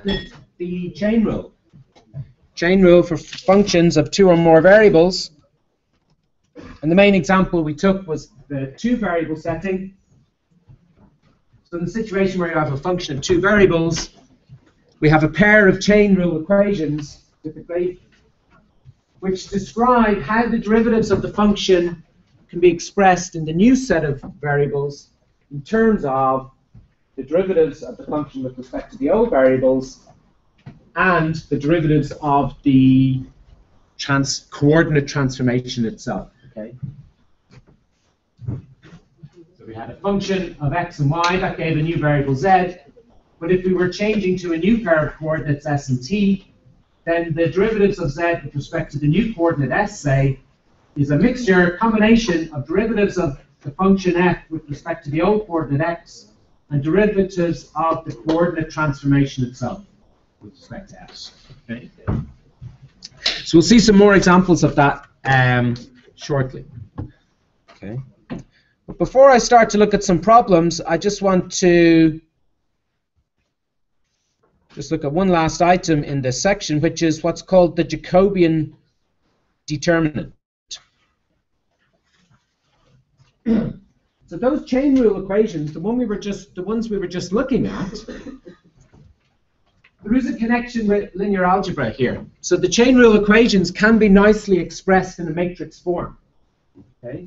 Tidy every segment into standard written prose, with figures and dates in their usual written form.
the chain rule. Chain rule for functions of 2 or more variables. And the main example we took was the 2-variable setting. So in the situation where you have a function of 2 variables, we have a pair of chain rule equations, typically, which describe how the derivatives of the function can be expressed in the new set of variables in terms of the derivatives of the function with respect to the old variables and the derivatives of the coordinate transformation itself. Okay. So we had a function of x and y that gave a new variable z, but if we were changing to a new pair of coordinates s and t, then the derivatives of z with respect to the new coordinate s, say, is a mixture, combination of derivatives of the function f with respect to the old coordinate x and derivatives of the coordinate transformation itself with respect to s. Okay. So we'll see some more examples of that shortly. Okay. But before I start to look at some problems, I just want to look at one last item in this section, which is what's called the Jacobian determinant. So those chain rule equations, the ones we were just looking at, there is a connection with linear algebra here. So the chain rule equations can be nicely expressed in a matrix form. Okay.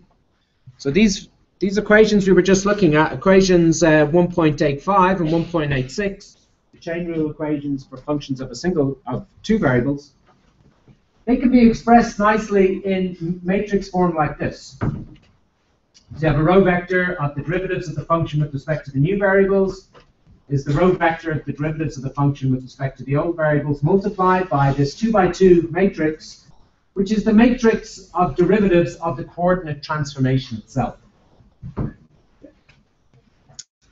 So these equations we were just looking at, equations 1.85 and 1.86, the chain rule equations for functions of two variables, they can be expressed nicely in matrix form like this. So you have a row vector of the derivatives of the function with respect to the new variables is the row vector of the derivatives of the function with respect to the old variables multiplied by this 2×2 matrix, which is the matrix of derivatives of the coordinate transformation itself.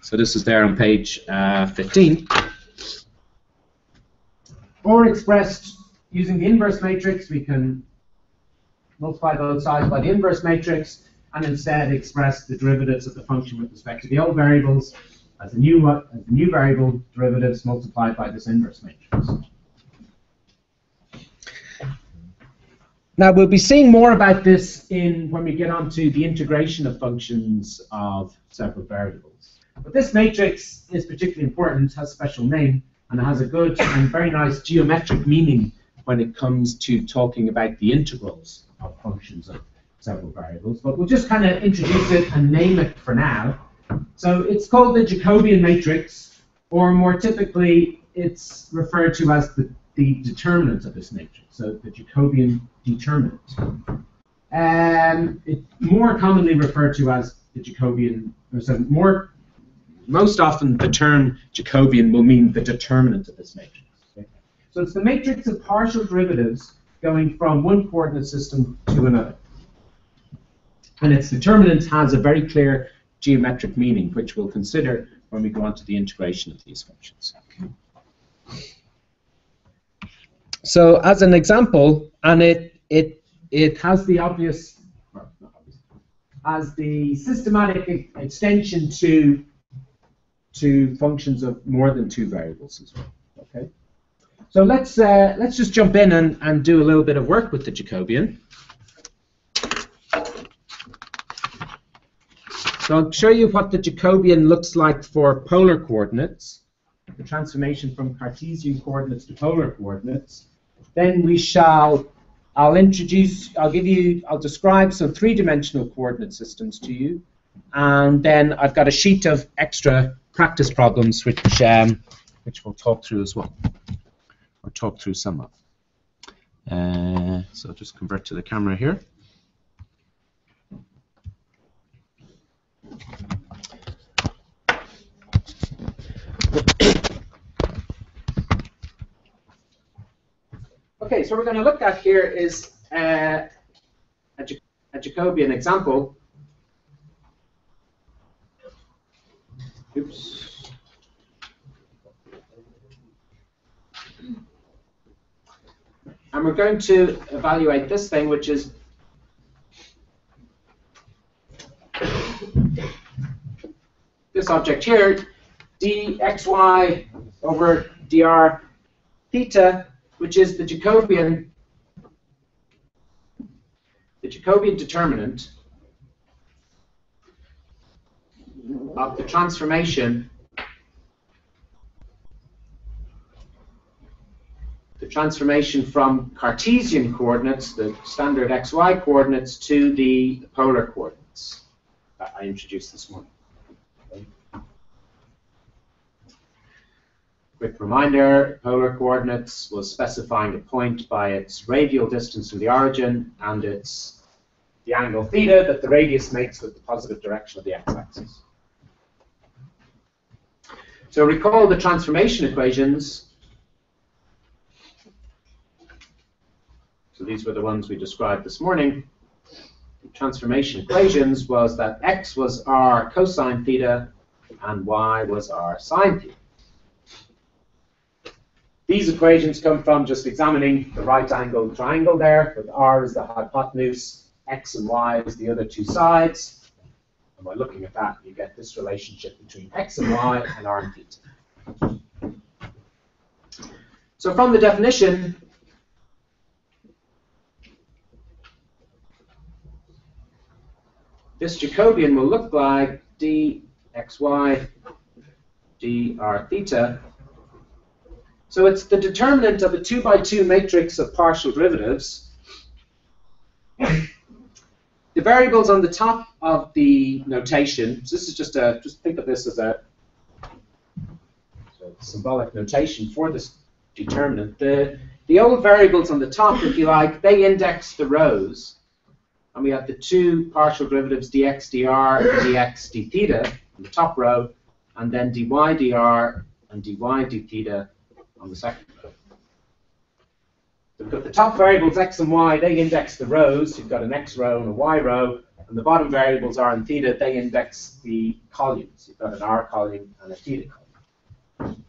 So this is there on page 15. Or expressed using the inverse matrix, we can multiply both sides by the inverse matrix and instead express the derivatives of the function with respect to the old variables as the new variable derivatives multiplied by this inverse matrix. Now we'll be seeing more about this when we get onto the integration of functions of several variables. But this matrix is particularly important, has a special name, and it has a good and very nice geometric meaning when it comes to talking about the integrals of functions of several variables. But we'll just kind of introduce it and name it for now. So it's called the Jacobian matrix, or more typically, it's referred to as the determinant of this matrix. So the Jacobian determinant. It's more commonly referred to as the Jacobian, most often the term Jacobian will mean the determinant of this matrix. Okay? So it's the matrix of partial derivatives going from one coordinate system to another. And its determinant has a very clear geometric meaning, which we'll consider when we go on to the integration of these functions. Okay. So as an example, and it has the obvious, well, not obvious, as the systematic extension to functions of more than two variables as well. Okay. So let's just jump in and do a little bit of work with the Jacobian. So I'll show you what the Jacobian looks like for polar coordinates, the transformation from Cartesian coordinates to polar coordinates. Then I'll describe some three-dimensional coordinate systems to you, and then I've got a sheet of extra practice problems which we'll talk through as well, or talk through some of. So I'll just convert to the camera here. Okay, so what we're going to look at here is a Jacobian example. Oops. And we're going to evaluate this thing, which is this object here, dxy over dr theta, which is the Jacobian determinant of the transformation from Cartesian coordinates, the standard xy coordinates, to the polar coordinates that I introduced this morning. Okay. Quick reminder, polar coordinates was specifying a point by its radial distance from the origin and its the angle theta that the radius makes with the positive direction of the x-axis. So recall the transformation equations. So these were the ones we described this morning. The transformation equations was that x was r cosine theta and y was r sine theta. These equations come from just examining the right-angled triangle there, with r is the hypotenuse, x and y is the other two sides. And by looking at that, you get this relationship between x and y and r and theta. So from the definition, this Jacobian will look like dxy dr theta. So it's the determinant of a 2 by 2 matrix of partial derivatives. The variables on the top of the notation, so this is just think of this as a symbolic notation for this determinant. The old variables on the top, if you like, they index the rows. And we have the two partial derivatives dx dr and dx d theta on the top row, and then dy dr and dy d theta on the second row. So we've got the top variables x and y, they index the rows. You've got an x row and a y row. And the bottom variables r and theta, they index the columns. You've got an r column and a theta column.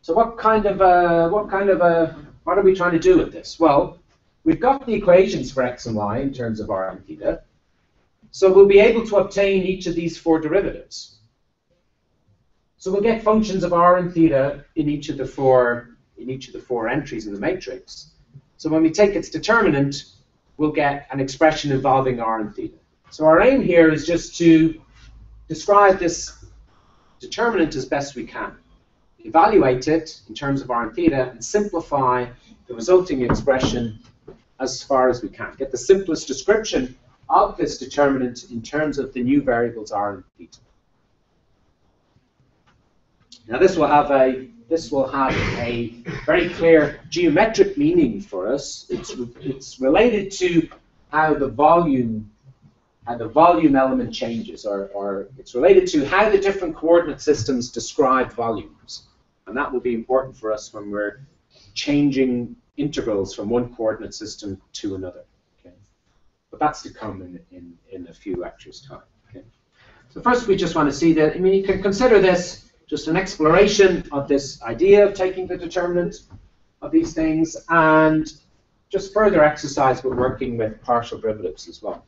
So what are we trying to do with this? Well, we've got the equations for x and y in terms of r and theta. So we'll be able to obtain each of these four derivatives. So we'll get functions of r and theta in each of the four entries in the matrix. So when we take its determinant, we'll get an expression involving r and theta. So our aim here is just to describe this determinant as best we can, evaluate it in terms of r and theta, and simplify the resulting expression as far as we can. Get the simplest description of this determinant in terms of the new variables r and theta. Now this will have a very clear geometric meaning for us. It's related to how the volume element changes, or it's related to how the different coordinate systems describe volumes. And that will be important for us when we're changing integrals from one coordinate system to another. Okay? But that's to come in a few lectures' time. Okay? So first we just want to see that, you can consider this just an exploration of this idea of taking the determinant of these things, and just further exercise with working with partial derivatives as well.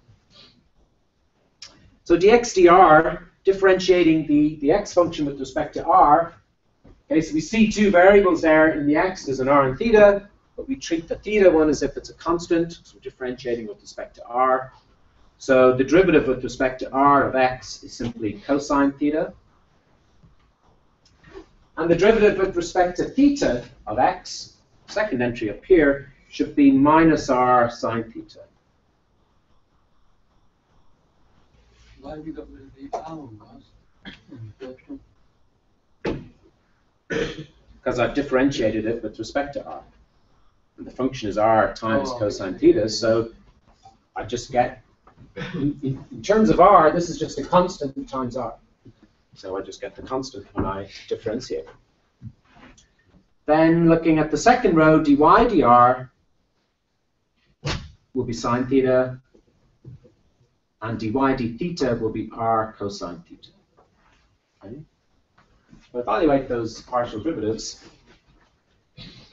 So dx dr, differentiating the x function with respect to r. Okay, so we see two variables there in the x. There's an r and theta, but we treat the theta one as if it's a constant, so we're differentiating with respect to r. So the derivative with respect to r of x is simply cosine theta. And the derivative with respect to theta of x, second entry up here, should be minus r sine theta. Why have you got rid of the r? Because I've differentiated it with respect to r. And the function is r times cosine theta, so I just get, in terms of r, this is just a constant times r. So I just get the constant when I differentiate. Then looking at the second row, dy dr will be sine theta, and dy d theta will be r cosine theta. Okay. So evaluate those partial derivatives.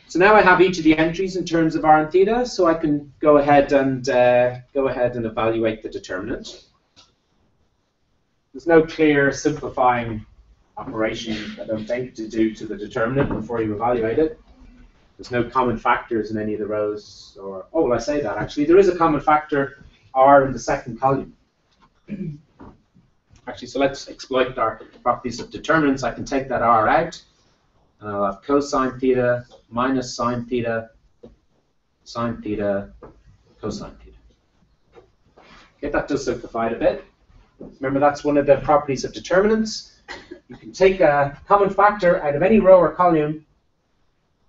So now I have each of the entries in terms of r and theta, so I can go ahead and evaluate the determinant. There's no clear simplifying operation, I don't think, to do to the determinant before you evaluate it. There's no common factors in any of the rows, or, oh, well, I say that, actually. There is a common factor, R, in the second column. Actually, so let's exploit our properties of determinants. I can take that R out, and I'll have cosine theta minus sine theta, cosine theta. Okay, that does simplify it a bit. Remember, that's one of the properties of determinants. You can take a common factor out of any row or column,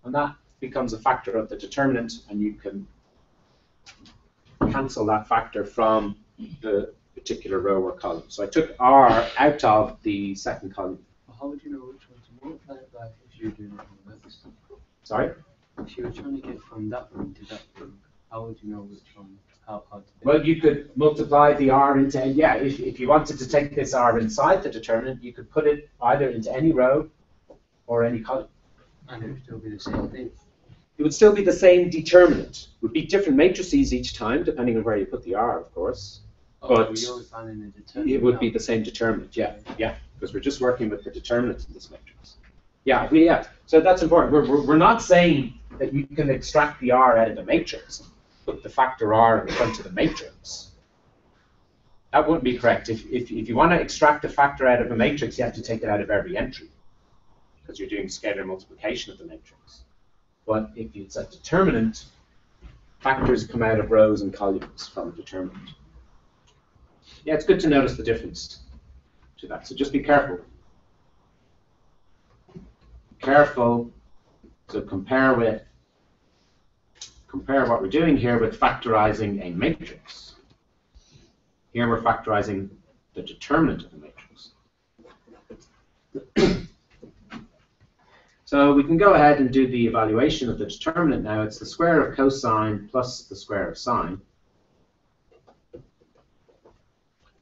and that becomes a factor of the determinant, and you can cancel that factor from the particular row or column. So I took R out of the second column. Well, how would you know which one to multiply it by if you're doing it in reverse? Sorry? If you were trying to get from that one to that one, how would you know which one, how to do it? Well, you could multiply the R into, yeah, if you wanted to take this R inside the determinant, you could put it either into any row or any column. And it would still be the same thing. It would still be the same determinant. It would be different matrices each time, depending on where you put the R, of course. But you're finding the determinant. it would be the same determinant, yeah, because we're just working with the determinants in this matrix. Yeah, so that's important. We're not saying that you can extract the R out of the matrix, put the factor R in front of the matrix. That wouldn't be correct. If you want to extract a factor out of a matrix, you have to take it out of every entry, because you're doing scalar multiplication of the matrix. But if it's a determinant, factors come out of rows and columns from a determinant. Yeah, it's good to notice the difference to that. So just be careful. Careful. So compare what we're doing here with factorizing a matrix. Here we're factorizing the determinant of the matrix. So we can go ahead and do the evaluation of the determinant now. It's the square of cosine plus the square of sine.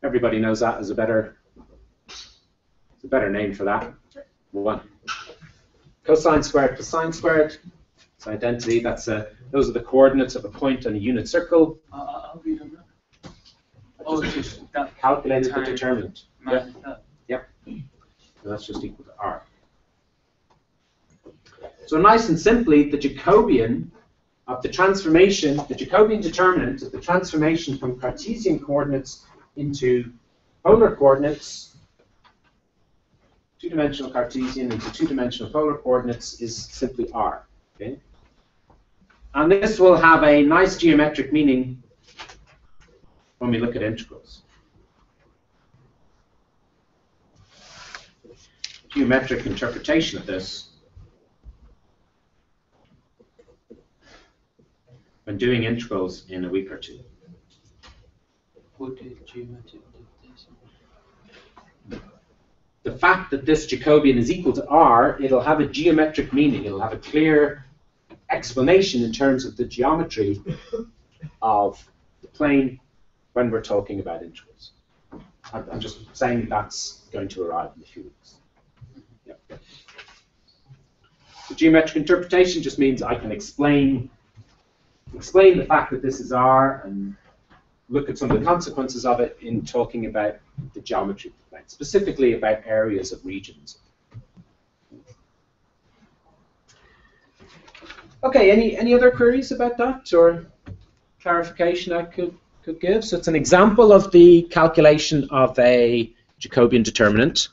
Everybody knows that as a better name for that. 1. Cosine squared plus sine squared. It's identity. Those are the coordinates of a point on a unit circle. How do you know that? Oh, just that calculated the determinant. Yeah. Yep. So that's just equal to R. So nice and simply, the Jacobian of the transformation, the Jacobian determinant of the transformation from Cartesian coordinates into polar coordinates, two-dimensional Cartesian into two-dimensional polar coordinates, is simply R. Okay? And this will have a nice geometric meaning when we look at integrals. Geometric interpretation of this when doing integrals in a week or two. What is geometric interpretation? The fact that this Jacobian is equal to R, it'll have a geometric meaning. It'll have a clear explanation in terms of the geometry of the plane when we're talking about integrals. I'm just saying that's going to arrive in a few weeks. Yep. The geometric interpretation just means I can explain the fact that this is R and look at some of the consequences of it in talking about the geometry of the plane, specifically about areas of regions. Okay, any other queries about that or clarification I could give? So it's an example of the calculation of a Jacobian determinant.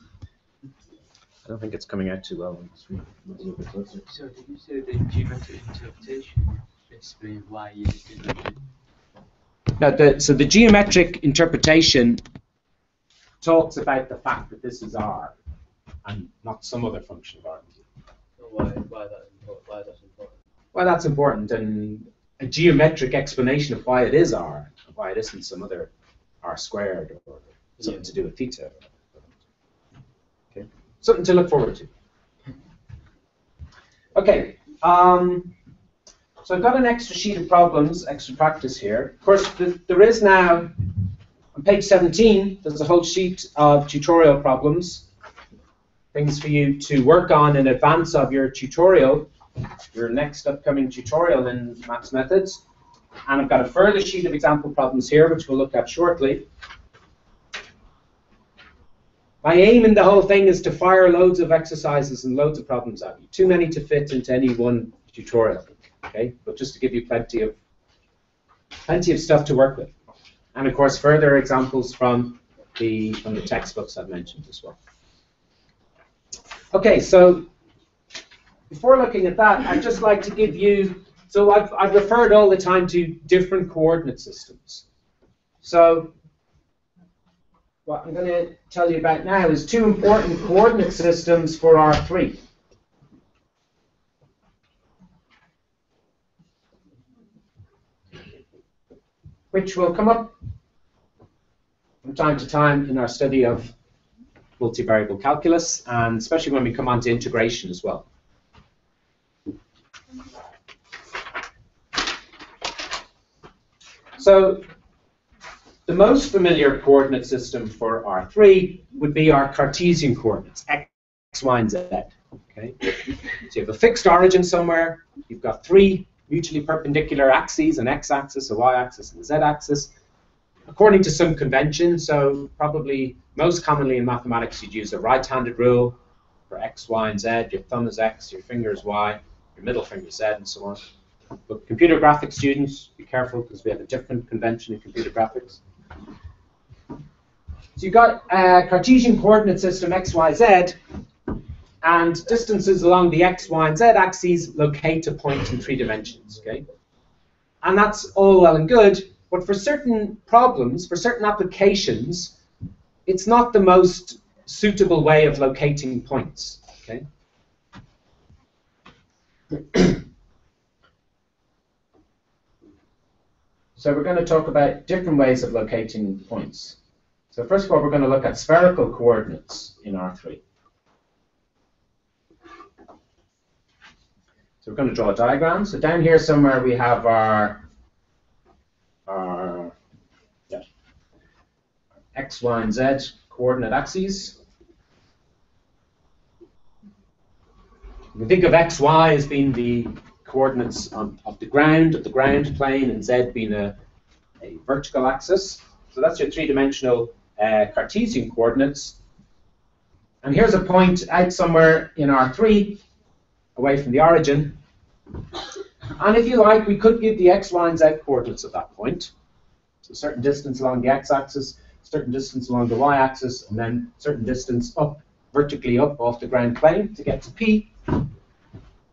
I don't think it's coming out too well on the screen. A little bit closer. So did you say the geometric interpretation explain why you did that? Now, so the geometric interpretation talks about the fact that this is R and not some other function of R. So why that's important? Why that's important, and a geometric explanation of why it is R, and why it isn't some other R squared or something to do with theta. Okay, something to look forward to. Okay. So I've got an extra sheet of problems, extra practice here. Of course, there is now, on page 17, there's a whole sheet of tutorial problems, things for you to work on in advance of your tutorial, your next upcoming tutorial in Maths Methods. And I've got a further sheet of example problems here, which we'll look at shortly. My aim in the whole thing is to fire loads of exercises and loads of problems at you. Too many to fit into any one tutorial, okay? But just to give you plenty of stuff to work with, and of course further examples from the textbooks I've mentioned as well. Okay, so before looking at that, I'd just like to give you. So I've referred all the time to different coordinate systems. So what I'm going to tell you about now is two important coordinate systems for R3. Which will come up from time to time in our study of multivariable calculus, and especially when we come on to integration as well. So the most familiar coordinate system for R3 would be our Cartesian coordinates, x, y, and z. Okay? So you have a fixed origin somewhere, you've got three mutually perpendicular axes, an x-axis, a y-axis, and a z-axis, according to some convention. So probably most commonly in mathematics you'd use a right-handed rule for x, y, and z. Your thumb is x, your finger is y, your middle finger is z, and so on. But computer graphics students, be careful because we have a different convention in computer graphics. So you've got a Cartesian coordinate system x, y, z, and distances along the x, y, and z axes locate a point in 3 dimensions. Okay? And that's all well and good, but for certain problems, for certain applications, it's not the most suitable way of locating points. Okay? So we're going to talk about different ways of locating points. So first of all, we're going to look at spherical coordinates in R3. So we're going to draw a diagram. So down here somewhere we have our x, y, and z coordinate axes. We think of x, y as being the coordinates of the ground plane, and z being a vertical axis. So that's your 3-dimensional Cartesian coordinates. And here's a point out somewhere in R3, away from the origin. And if you like, we could give the x, y, and z coordinates at that point. So a certain distance along the x-axis, certain distance along the y-axis, and then certain distance up, vertically up off the ground plane to get to P.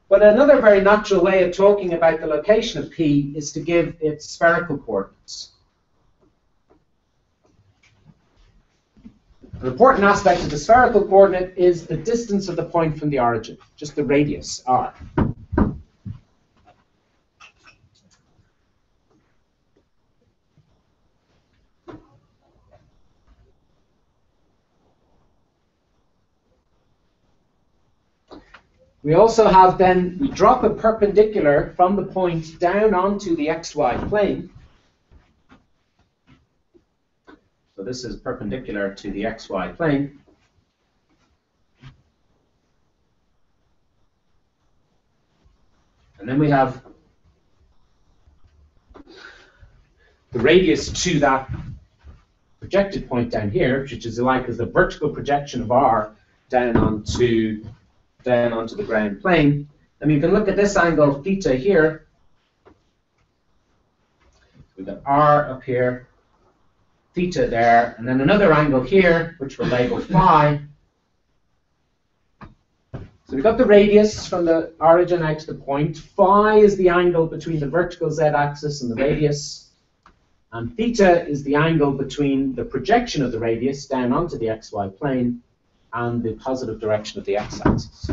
But another very natural way of talking about the location of P is to give its spherical coordinates. An important aspect of the spherical coordinate is the distance of the point from the origin, just the radius, r. We also have then, we drop a perpendicular from the point down onto the xy plane. So this is perpendicular to the xy plane. And then we have the radius to that projected point down here, which is like as the vertical projection of r down onto the ground plane. And you can look at this angle theta here. We've got r up here, theta there, and then another angle here, which we'll label phi. So we've got the radius from the origin out to the point. Phi is the angle between the vertical z-axis and the radius. And theta is the angle between the projection of the radius down onto the xy plane and the positive direction of the x-axis.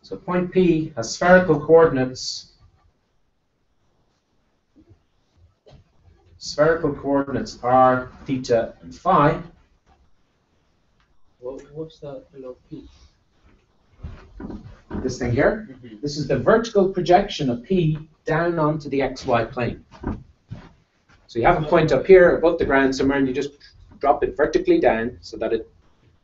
So point P has spherical coordinates. Spherical coordinates are theta and phi. What's that below P? This thing here? Mm-hmm. This is the vertical projection of P down onto the xy plane. So you have a point up here above the ground somewhere, and you just drop it vertically down so that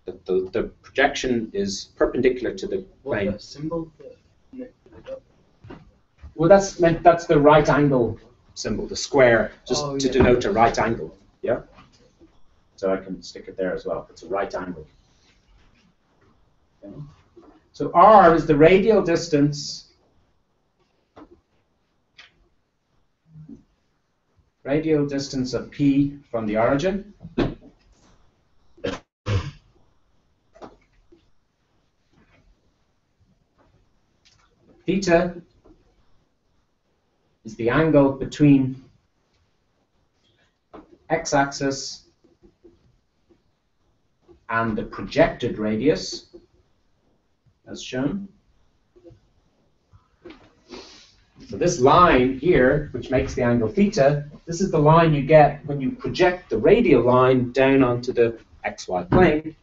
the projection is perpendicular to the plane. What's that symbol that connected it up? Well, that's the right angle symbol, the square, just to denote a right angle. Yeah. So I can stick it there as well. It's a right angle. Okay. So r is the radial distance. Radial distance of P from the origin. Theta is the angle between x-axis and the projected radius, as shown. So this line here, which makes the angle theta, this is the line you get when you project the radial line down onto the xy plane.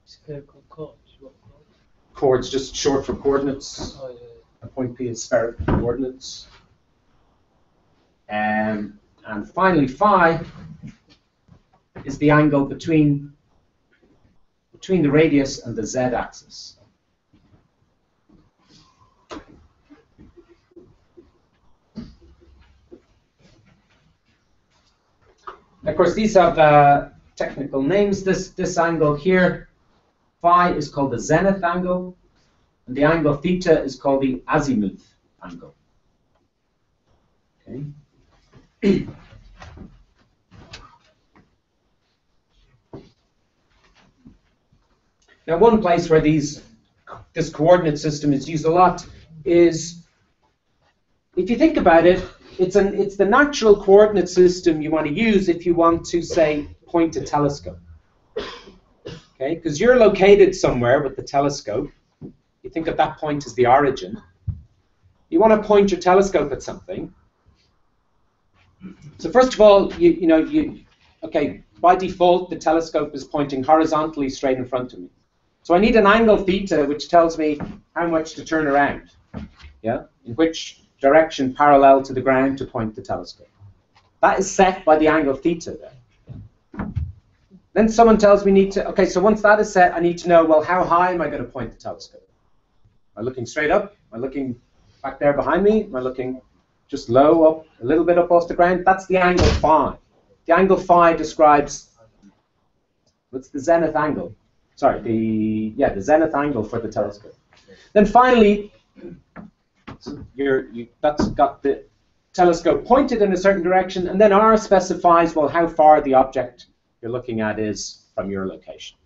Spherical chords. What chords? Chords, just short for coordinates. Oh, yeah. A point P is spherical coordinates. And finally, phi is the angle between the radius and the z-axis. Of course, these have technical names. This angle here, phi, is called the zenith angle, and the angle theta is called the azimuth angle. Okay. Now, one place where this coordinate system is used a lot is, if you think about it, it's the natural coordinate system you want to use if you want to, say, point a telescope. Okay, because you're located somewhere with the telescope. You think of that point as the origin. You want to point your telescope at something. So first of all, okay, by default, the telescope is pointing horizontally straight in front of me. So I need an angle theta, which tells me how much to turn around. Yeah, in which direction parallel to the ground to point the telescope. That is set by the angle theta there. Then someone tells me okay, so once that is set, I need to know, well, how high am I going to point the telescope? Am I looking straight up? Am I looking back there behind me? Am I looking just low up, a little bit up off the ground? That's the angle phi. The angle phi describes, what's the zenith angle? Sorry, the zenith angle for the telescope. Then finally, so that's got the telescope pointed in a certain direction, and then r specifies, well, how far the object you're looking at is from your location.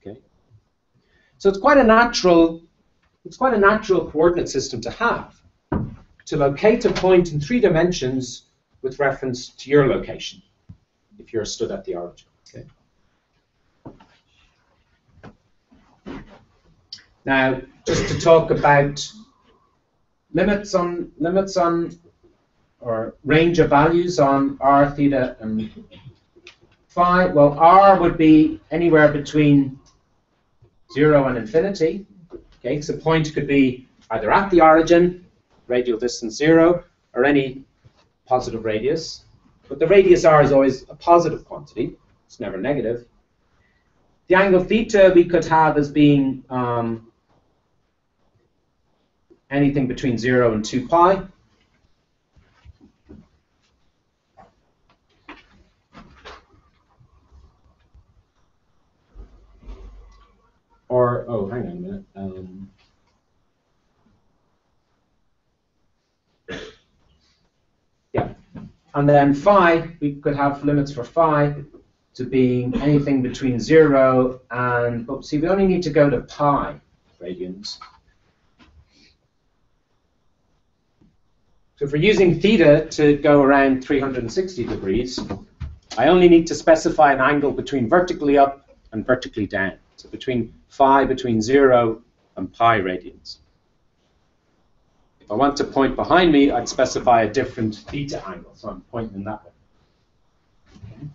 Okay, so it's quite a natural coordinate system to have, to locate a point in 3 dimensions with reference to your location, if you're stood at the origin. Okay. Now, just to talk about limits on or range of values on r, theta, and phi. Well, r would be anywhere between 0 and infinity. Okay, so point could be either at the origin, radial distance 0, or any positive radius. But the radius r is always a positive quantity. It's never negative. The angle theta we could have as being anything between 0 and 2 pi. Or, oh, hang on a minute. Yeah. And then phi, we could have limits for phi to being anything between 0 and, oh, see, we only need to go to pi radians. So if we're using theta to go around 360 degrees, I only need to specify an angle between vertically up and vertically down. So between 0 and pi radians. If I want to point behind me, I'd specify a different theta angle, so I'm pointing that way. Okay.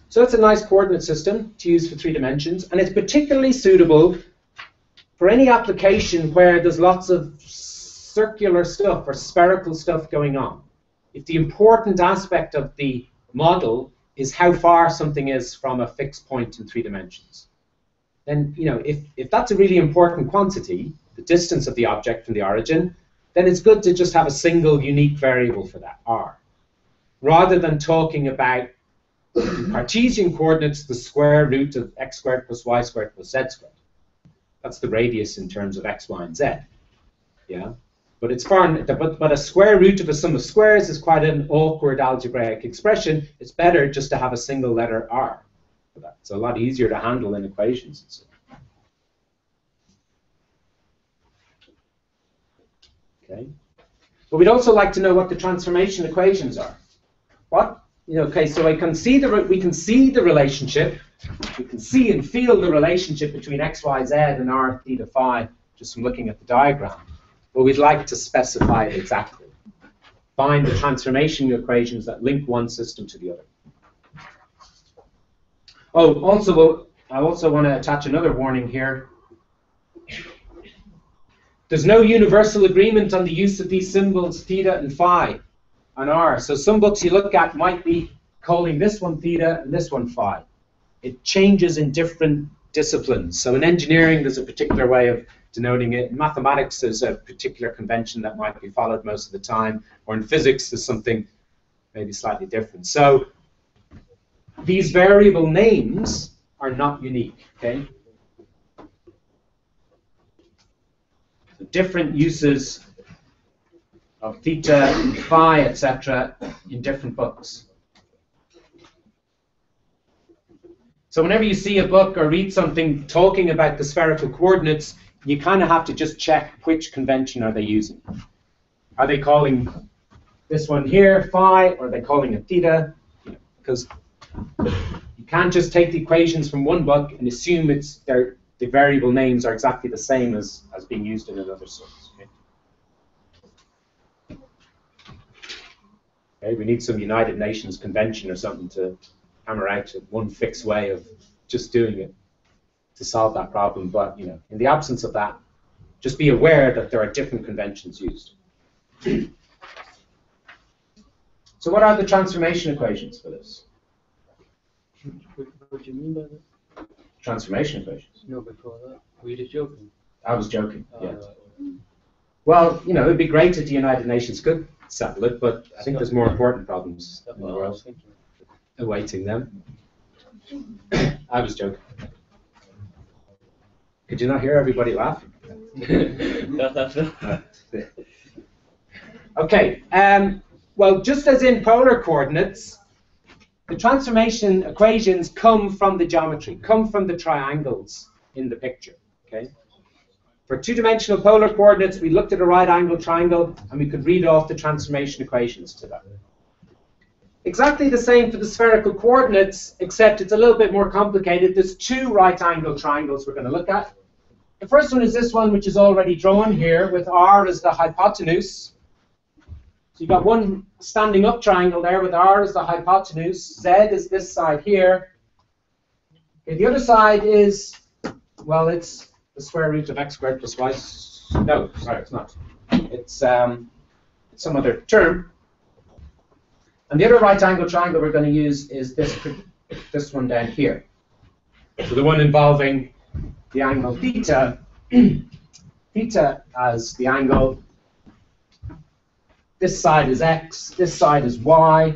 So it's a nice coordinate system to use for 3 dimensions, and it's particularly suitable for any application where there's lots of circular stuff or spherical stuff going on. If the important aspect of the model is how far something is from a fixed point in 3 dimensions. then if that's a really important quantity, the distance of the object from the origin, then it's good to just have a single unique variable for that, r, rather than talking about in Cartesian coordinates the square root of x squared plus y squared plus z squared. That's the radius in terms of x, y, and z. Yeah, but it's but a square root of a sum of squares is quite an awkward algebraic expression. It's better just to have a single letter r for that. It's a lot easier to handle in equations and so on. Okay, but we'd also like to know what the transformation equations are. What? Okay, so we can see the relationship. We can see and feel the relationship between x, y, z and r theta phi just from looking at the diagram. But we'd like to specify it exactly. Find the transformation equations that link one system to the other. Oh, also, I also want to attach another warning here. There's no universal agreement on the use of these symbols theta and phi on r. So some books you look at might be calling this one theta and this one phi. It changes in different disciplines. So in engineering, there's a particular way of denoting it. In mathematics, there's a particular convention that might be followed most of the time. Or in physics, there's something maybe slightly different. So these variable names are not unique. Okay? So different uses of theta and phi, etc., in different books. So whenever you see a book or read something talking about the spherical coordinates, you kind of have to just check which convention are they using. Are they calling this one here phi, or are they calling it theta? Because you can't just take the equations from one book and assume the variable names are exactly the same as being used in another source. Okay, we need some United Nations convention or something to hammer out one fixed way of just doing it to solve that problem. But in the absence of that, just be aware that there are different conventions used. So what are the transformation equations for this? What do you mean by that? Transformation equations. No, before that. Were you just joking? I was joking, yeah. Right. Well, it would be great if the United Nations could settle it, but I think there's more important problems in the world awaiting them. I was joking. Could you not hear everybody laughing? Okay, well, just as in polar coordinates, the transformation equations come from the geometry, come from the triangles in the picture. Okay. For two-dimensional polar coordinates, we looked at a right-angled triangle, and we could read off the transformation equations to that. Exactly the same for the spherical coordinates, except it's a little bit more complicated. There's two right-angled triangles we're going to look at. The first one is this one, which is already drawn here, with r as the hypotenuse. So you've got one standing up triangle there with r as the hypotenuse. Z is this side here. Okay, the other side is, well, it's the square root of x squared plus y. No, sorry, it's not. It's some other term. And the other right-angled triangle we're going to use is this one down here. So the one involving the angle theta, theta as the angle. This side is x, this side is y,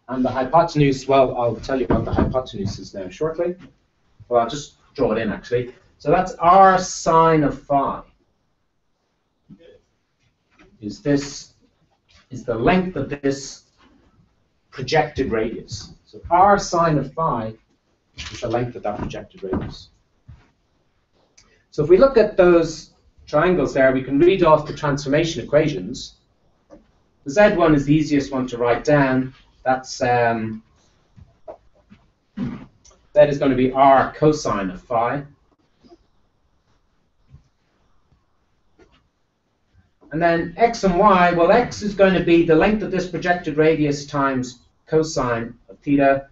and the hypotenuse, well, I'll tell you what the hypotenuse is now shortly. Well, I'll just draw it in, actually. So that's r sine of phi. Is the length of this projected radius. So r sine of phi is the length of that projected radius. So if we look at those triangles there, we can read off the transformation equations. The z one is the easiest one to write down. That's z is going to be r cosine of phi. And then x and y, well, x is going to be the length of this projected radius times cosine of theta,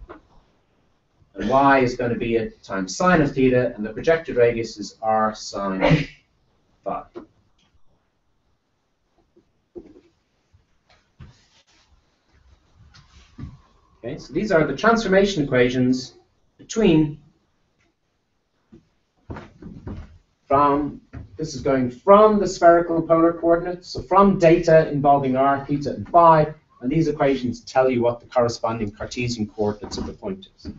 and y is going to be it times sine of theta, and the projected radius is r sine phi. Okay, so these are the transformation equations between This is going from the spherical polar coordinates, so from data involving r, theta, and phi, and these equations tell you what the corresponding Cartesian coordinates of the point is.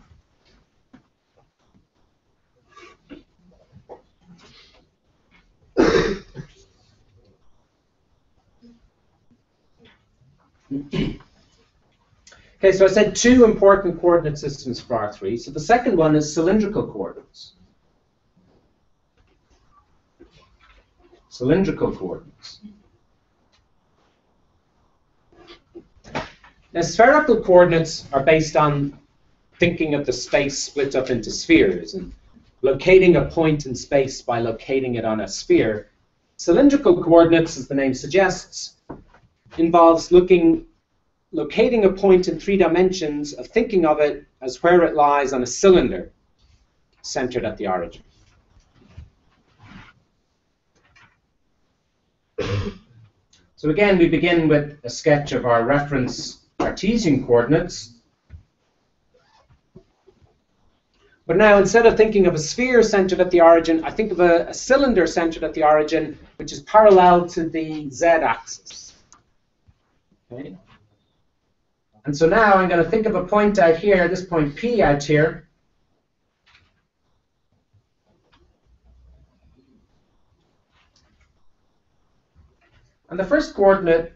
Okay, so I said two important coordinate systems for R3. So the second one is cylindrical coordinates. Cylindrical coordinates. Now, spherical coordinates are based on thinking of the space split up into spheres and locating a point in space by locating it on a sphere. Cylindrical coordinates, as the name suggests, involves locating a point in 3 dimensions of thinking of it as where it lies on a cylinder centered at the origin. So again, we begin with a sketch of our reference Cartesian coordinates. But now, instead of thinking of a sphere centered at the origin, I think of a cylinder centered at the origin, which is parallel to the z-axis. Okay. And so now I'm going to think of a point out here, this point P out here. And the first coordinate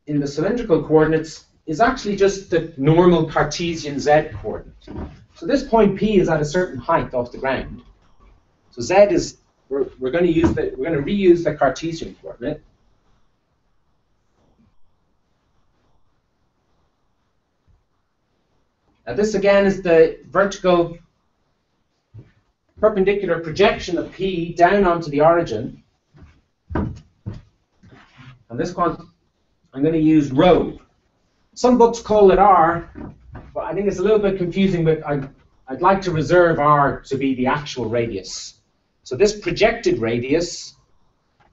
in the cylindrical coordinates is actually just the normal Cartesian z coordinate. So this point P is at a certain height off the ground. So z is we're going to reuse the Cartesian coordinate. Now this again is the vertical perpendicular projection of P down onto the origin. And this one I'm going to use rho. Some books call it r, but I think it's a little bit confusing, but I'd like to reserve r to be the actual radius. So this projected radius,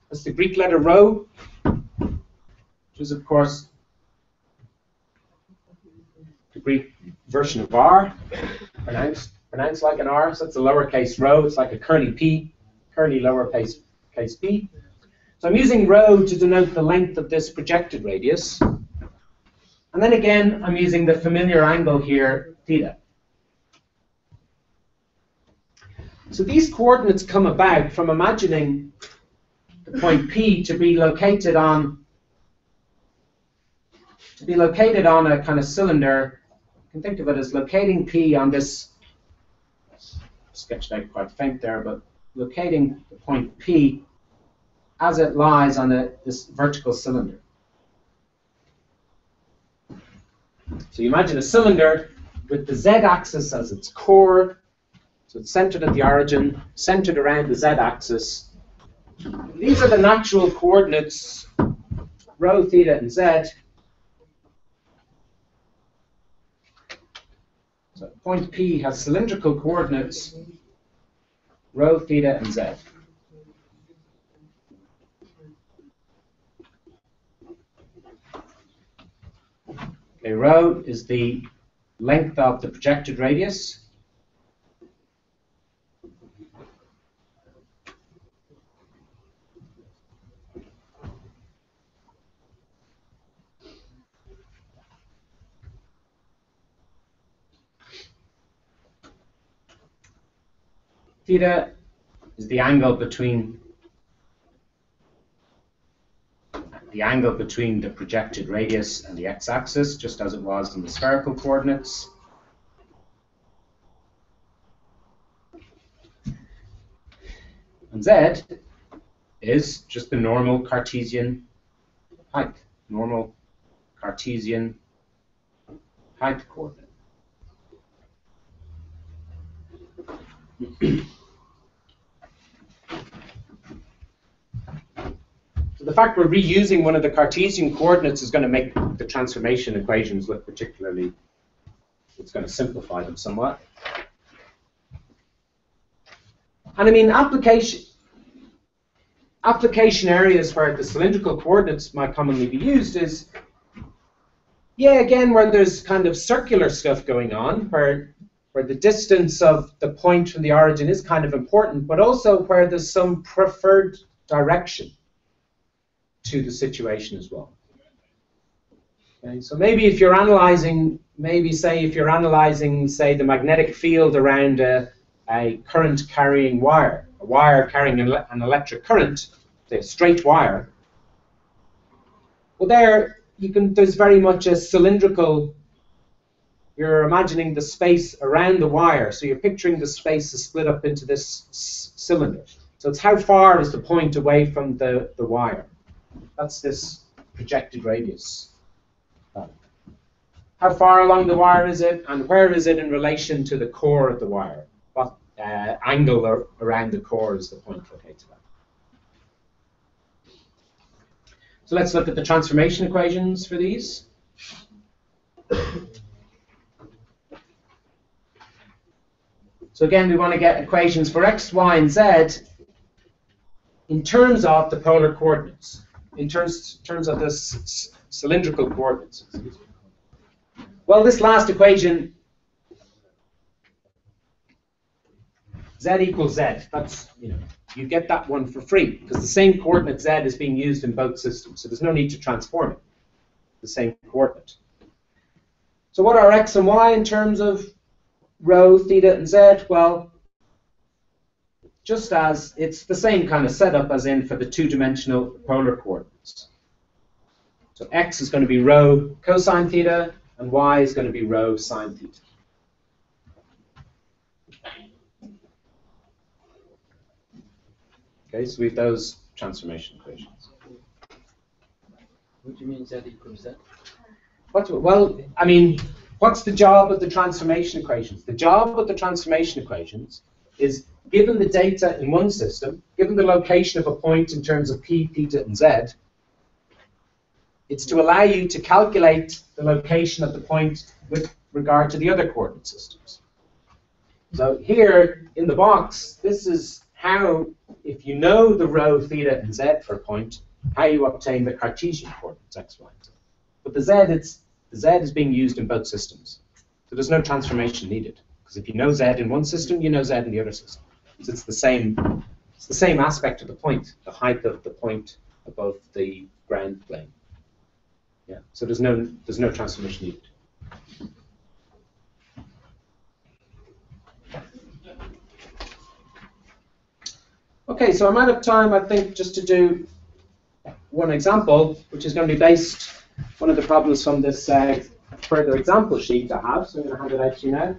that's the Greek letter rho, which is of course the Greek version of r, pronounced like an r, so it's a lowercase rho, it's like a curly p, curly lowercase p. So I'm using rho to denote the length of this projected radius. And then again, I'm using the familiar angle here, theta. So these coordinates come about from imagining the point P to be located on a kind of cylinder. You can think of it as locating P on this, sketched out quite faint there, but locating the point P as it lies on this vertical cylinder. So you imagine a cylinder with the z-axis as its core. So it's centered at the origin, centered around the z-axis. These are the natural coordinates, rho, theta, and z. So point P has cylindrical coordinates, rho, theta, and z. Okay, rho is the length of the projected radius. Theta is the angle between the projected radius and the x-axis, just as it was in the spherical coordinates. And z is just the normal Cartesian height, normal Cartesian height coordinate. So the fact we're reusing one of the Cartesian coordinates is going to make the transformation equations look particularly, it's going to simplify them somewhat. And I mean, application areas where the cylindrical coordinates might commonly be used is, yeah, again, where there's kind of circular stuff going on, where where the distance of the point from the origin is kind of important, but also where there's some preferred direction to the situation as well. Okay, so maybe if you're analyzing, if you're analyzing, say, the magnetic field around a current-carrying wire, a wire carrying an electric current, say a straight wire, well, there's very much a cylindrical. You're imagining the space around the wire, so you're picturing the space is split up into this cylinder. So it's how far is the point away from the wire. That's this projected radius. How far along the wire is it, and where is it in relation to the core of the wire? What angle around the core is the point located at? So let's look at the transformation equations for these. So again, we want to get equations for x, y, and z in terms of the polar coordinates, in terms of the cylindrical coordinates. Well, this last equation, z equals z, that's, you get that one for free, because the same coordinate z is being used in both systems, so there's no need to transform it, the same coordinate. So what are x and y in terms of rho, theta, and z? Well, just as it's the same kind of setup as in for the two-dimensional polar coordinates. So x is going to be rho cosine theta, and y is going to be rho sine theta. Okay, so we have those transformation equations. What do you mean z equals z? Well, I mean, what's the job of the transformation equations? The job of the transformation equations is, given the data in one system, given the location of a point in terms of p, theta, and z, it's to allow you to calculate the location of the point with regard to the other coordinate systems. So here in the box, this is how, if you know the rho, theta, and z for a point, how you obtain the Cartesian coordinates x, y, and z. But the z is being used in both systems. So there's no transformation needed. Because if you know z in one system, you know z in the other system. So it's the same aspect of the point, the height of the point above the ground plane. Yeah. So there's no transformation needed. Okay, so I'm out of time, I think, just to do one example, which is going to be based, one of the problems from this further example sheet I have. So I'm going to hand it out to you now.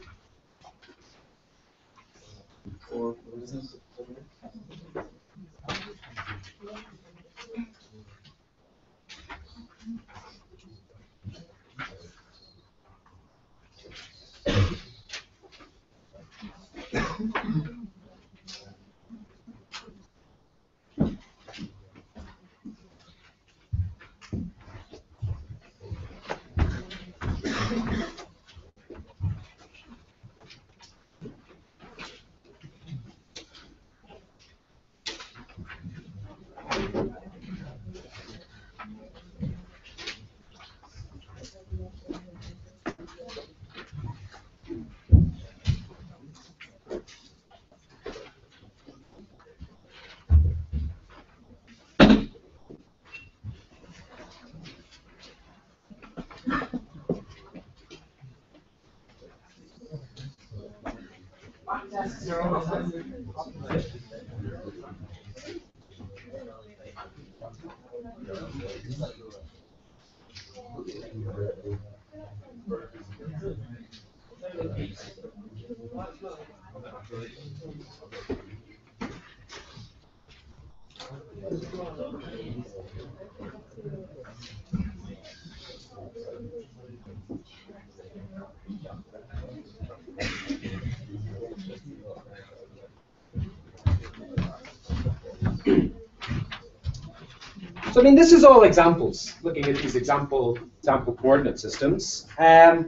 So I mean, this is all examples, looking at these example coordinate systems. Let's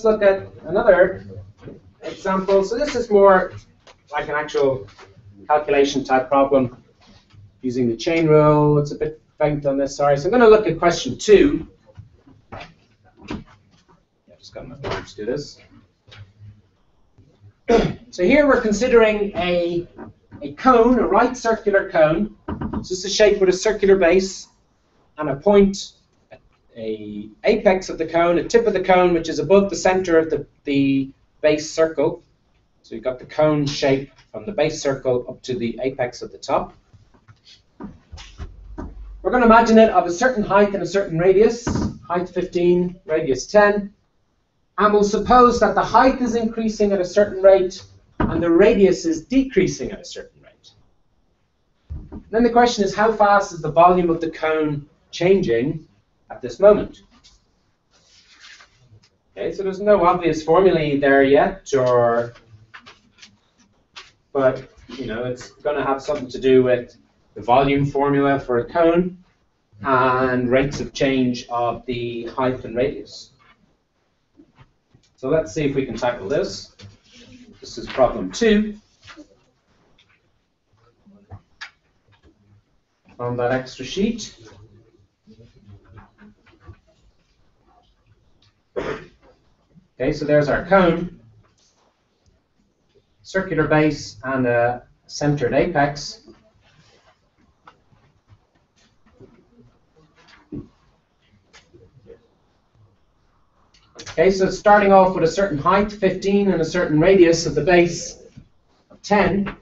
look at another example. So this is more like an actual calculation type problem using the chain rule. It's a bit faint on this, sorry. So I'm going to look at question 2. just got enough time to do this. So here we're considering a cone, a right circular cone. So this is a shape with a circular base and a point, a apex of the cone, a tip of the cone which is above the center of the base circle. So you've got the cone shape from the base circle up to the apex at the top. We're going to imagine it of a certain height and a certain radius, height 15, radius 10. And we'll suppose that the height is increasing at a certain rate and the radius is decreasing at a certain rate. Then the question is, how fast is the volume of the cone changing at this moment? Okay, so there's no obvious formulae there yet, but it's going to have something to do with the volume formula for a cone and rates of change of the height and radius. So let's see if we can tackle this. This is problem 2 on that extra sheet. Okay, so there's our cone, circular base and a centered apex. Okay, so starting off with a certain height, 15, and a certain radius of the base of 10,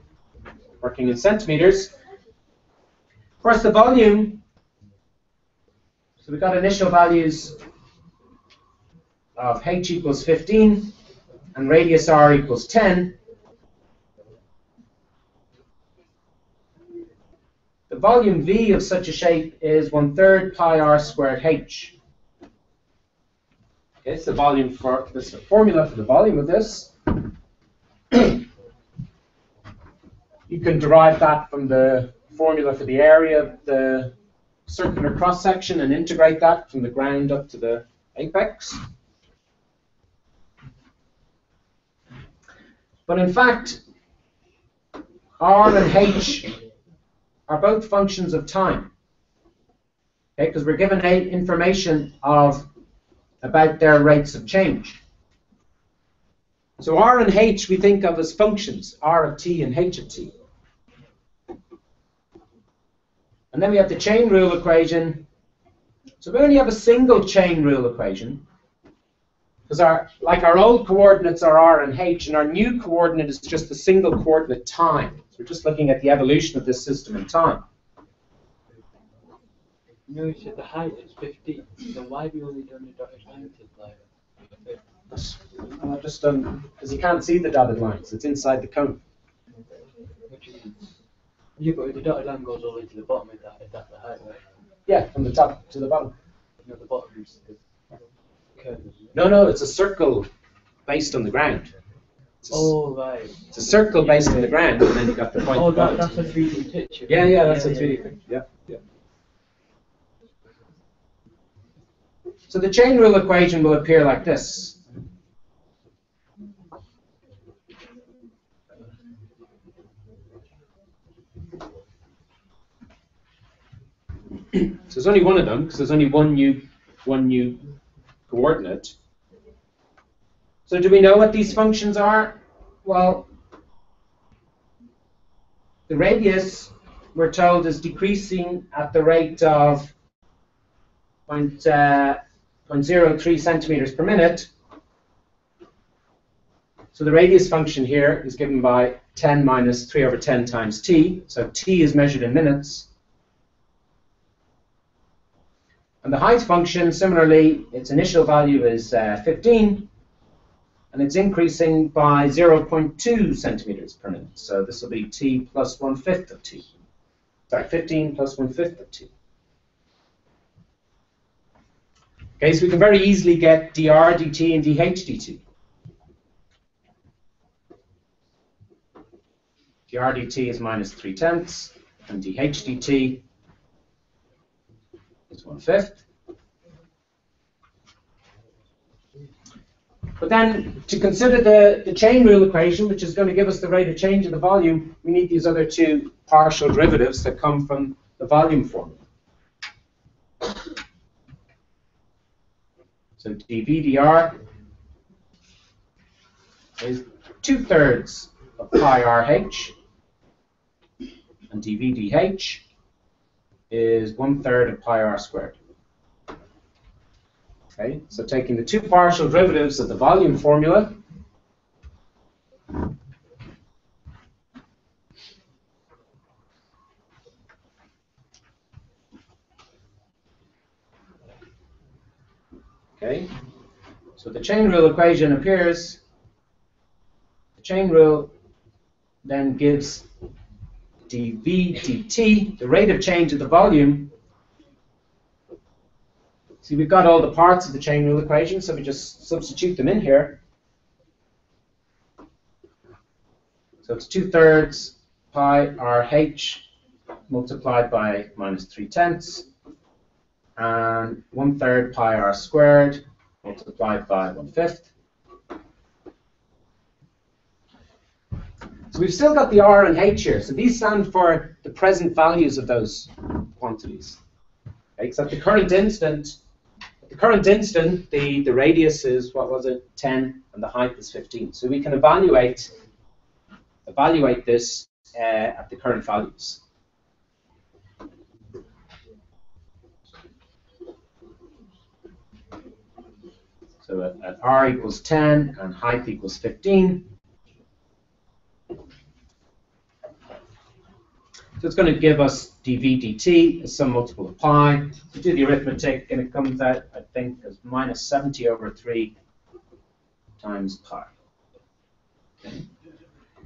working in centimeters. Of course, the volume, so we've got initial values of h equals 15 and radius r equals 10. The volume V of such a shape is 1/3 pi r squared h. Okay, it's the volume for this, the formula for the volume of this. You can derive that from the formula for the area of the circular cross section and integrate that from the ground up to the apex. But in fact, R and H are both functions of time. Okay, because we're given information about their rates of change. So R and H we think of as functions, R of t and H of t. And then we have the chain rule equation. So we only have a single chain rule equation, because our old coordinates are R and H, and our new coordinate is just a single coordinate time. So we're just looking at the evolution of this system in time. You said the height is 15, then why have you only done the dotted line to like? I've just done, because you can't see the dotted lines, it's inside the cone. What do you mean? Yeah, but the dotted line goes all the way to the bottom, is that the height, right? Yeah, from the top to the bottom. No, the bottom is the curve. No, it's a circle based on the ground. Right. It's a circle based on the ground, and then you got the point. Oh, that's a 3D picture. Yeah, that's a 3D picture. Yeah. So the chain rule equation will appear like this. So there's only one of them, because there's only one new coordinate. So do we know what these functions are? Well, the radius, we're told, is decreasing at the rate of 0.03 centimeters per minute. So the radius function here is given by 10 minus 3 over 10 times t. So t is measured in minutes. And the height function, similarly, its initial value is 15, and it's increasing by 0.2 centimeters per minute. So this will be t plus 1/5 of t. Sorry, 15 plus 1/5 of t. Okay, so we can very easily get dr dt and dh dt. dr dt is minus 3/10, and dh dt is 1/5. But then, to consider the chain rule equation, which is going to give us the rate of change of the volume, we need these other two partial derivatives that come from the volume formula. So dv dr is 2/3 of pi RH, and dV/dH is 1/3 of pi r squared. Okay, so taking the two partial derivatives of the volume formula, okay, so the chain rule equation appears. The chain rule then gives dV dt, the rate of change of the volume. See, we've got all the parts of the chain rule equation, so we just substitute them in here. So it's 2/3 pi RH multiplied by -3/10, and 1/3 pi r squared multiplied by 1/5. So we've still got the r and h here. So these stand for the present values of those quantities. Okay, so at the current instant, the radius is, what was it, 10, and the height is 15. So we can evaluate this at the current values. So at r equals 10 and height equals 15. So it's going to give us dV dt as some multiple of pi. We do the arithmetic, and it comes out, I think, as -70/3 times pi. Okay.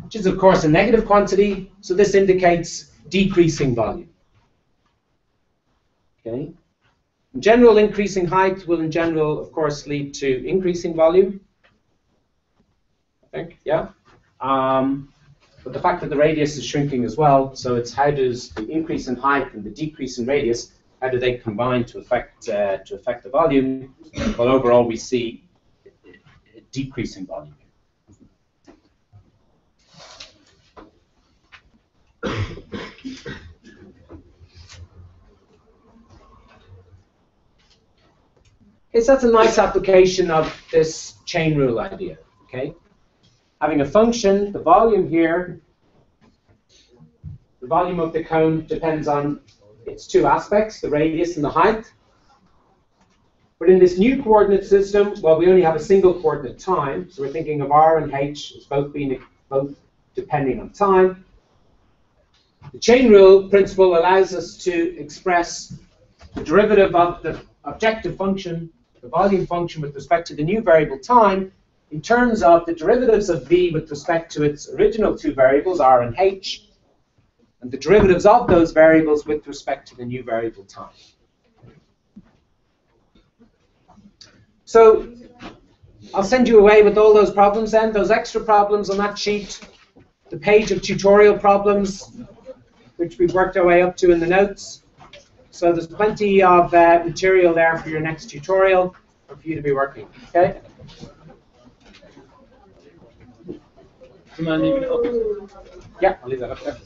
Which is, of course, a negative quantity, so this indicates decreasing volume. Okay. In general, increasing height will, in general, of course, lead to increasing volume. I think, yeah. But the fact that the radius is shrinking as well, so it's how does the increase in height and the decrease in radius, how do they combine to affect the volume? Well, overall, we see a decrease in volume. Okay, so that's a nice application of this chain rule idea. Okay, having a function, the volume here, the volume of the cone depends on its two aspects, the radius and the height. But in this new coordinate system, well, we only have a single coordinate time, so we're thinking of r and h as both depending on time. The chain rule principle allows us to express the derivative of the objective function, the volume function, with respect to the new variable time, in terms of the derivatives of v with respect to its original two variables, r and h, and the derivatives of those variables with respect to the new variable time. So I'll send you away with all those problems then, those extra problems on that sheet, the page of tutorial problems, which we've worked our way up to in the notes. So there's plenty of material there for your next tutorial, or for you to be working, okay? Do you mind leaving it up? Yeah, I'll leave that up there.